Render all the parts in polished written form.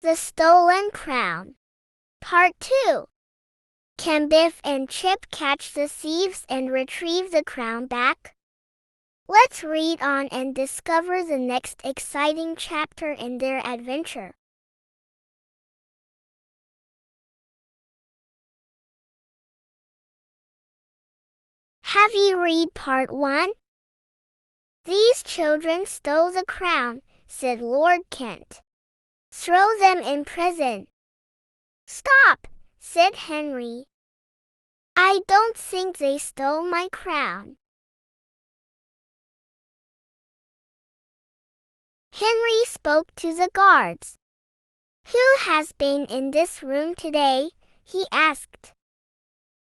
The Stolen Crown. Part 2. Can Biff and Chip catch the thieves and retrieve the crown back? Let's read on and discover the next exciting chapter in their adventure. Have you read part 1? These children stole the crown, said Lord Kent. Throw them in prison. Stop, said Henry. I don't think they stole my crown. Henry spoke to the guards. Who has been in this room today? He asked.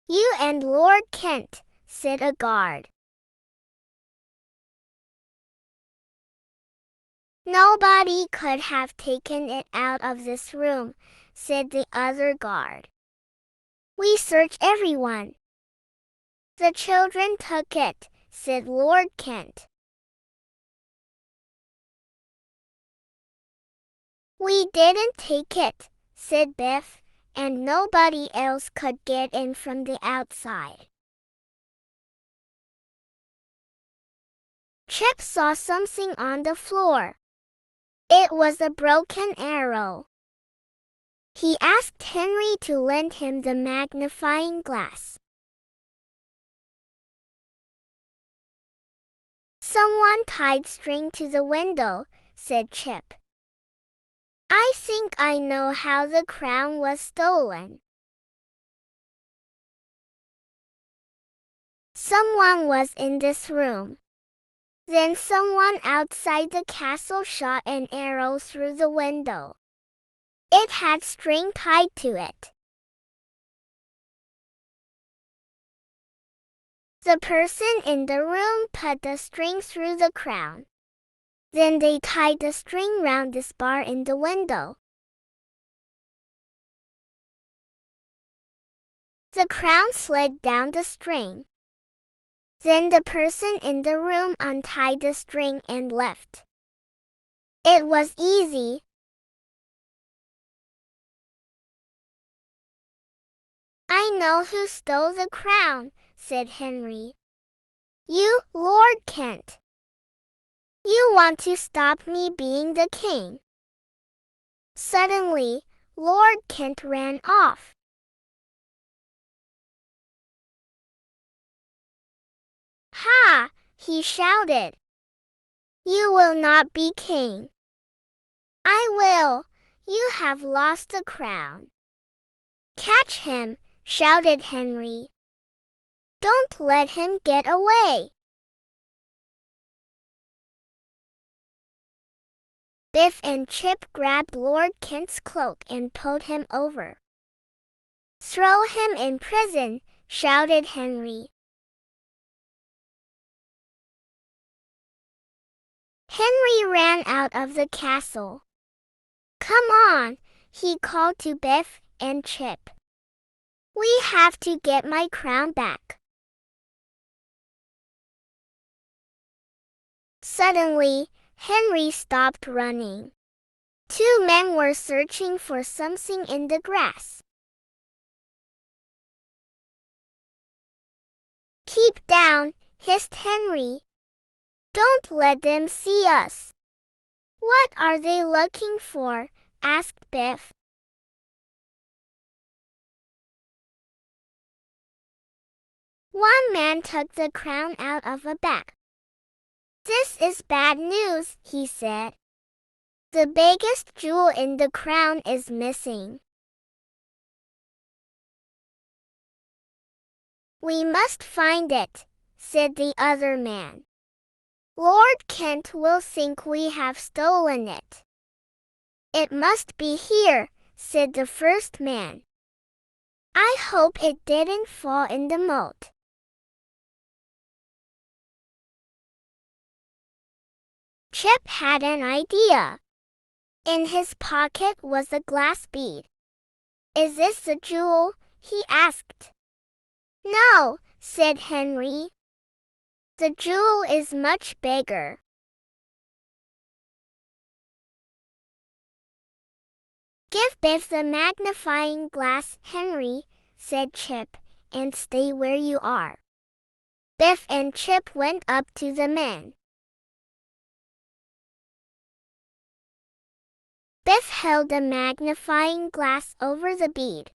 You and Lord Kent, said a guard. Nobody could have taken it out of this room, said the other guard. We searched everyone. The children took it, said Lord Kent. We didn't take it, said Biff, and nobody else could get in from the outside. Chip saw something on the floor. It was a broken arrow. He asked Henry to lend him the magnifying glass. Someone tied string to the window, said Chip. I think I know how the crown was stolen. Someone was in this room. Then someone outside the castle shot an arrow through the window. It had string tied to it. The person in the room put the string through the crown. Then they tied the string round this bar in the window. The crown slid down the string. Then the person in the room untied the string and left. It was easy. I know who stole the crown, said Henry. You, Lord Kent. You want to stop me being the king. Suddenly, Lord Kent ran off. Ha! He shouted. You will not be king. I will. You have lost the crown. Catch him, shouted Henry. Don't let him get away. Biff and Chip grabbed Lord Kent's cloak and pulled him over. Throw him in prison, shouted Henry. Henry ran out of the castle. Come on, he called to Biff and Chip. We have to get my crown back. Suddenly, Henry stopped running. Two men were searching for something in the grass. Keep down, hissed Henry. Don't let them see us. What are they looking for? Asked Biff. One man took the crown out of a bag. This is bad news, he said. The biggest jewel in the crown is missing. We must find it, said the other man. Lord Kent will think we have stolen it. It must be here, said the first man. I hope it didn't fall in the moat. Chip had an idea. In his pocket was a glass bead. Is this the jewel? He asked. No, said Henry. The jewel is much bigger. Give Biff the magnifying glass, Henry, said Chip, and stay where you are. Biff and Chip went up to the men. Biff held the magnifying glass over the bead.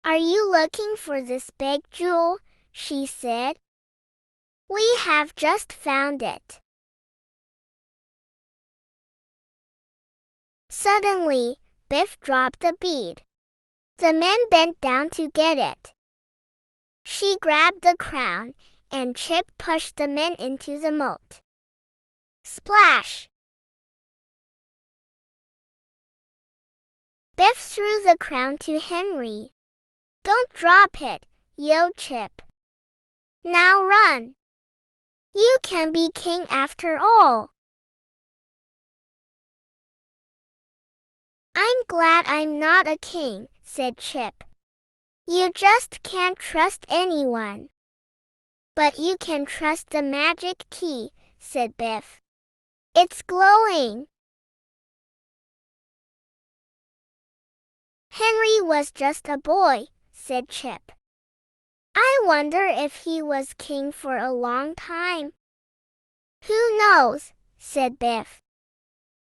Are you looking for this big jewel? She said. We have just found it. Suddenly, Biff dropped the bead. The men bent down to get it. She grabbed the crown, and Chip pushed the men into the moat. Splash! Biff threw the crown to Henry. Don't drop it, yelled Chip. Now run! You can be king after all. I'm glad I'm not a king, said Chip. You just can't trust anyone. But you can trust the magic key, said Biff. It's glowing. Henry was just a boy, said Chip. I wonder if he was king for a long time. Who knows, said Biff.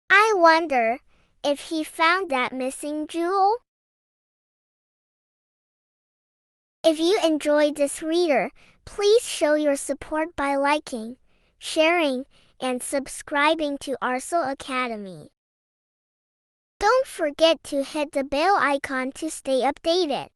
I wonder if he found that missing jewel. If you enjoyed this reader, please show your support by liking, sharing, and subscribing to Arso Academy. Don't forget to hit the bell icon to stay updated.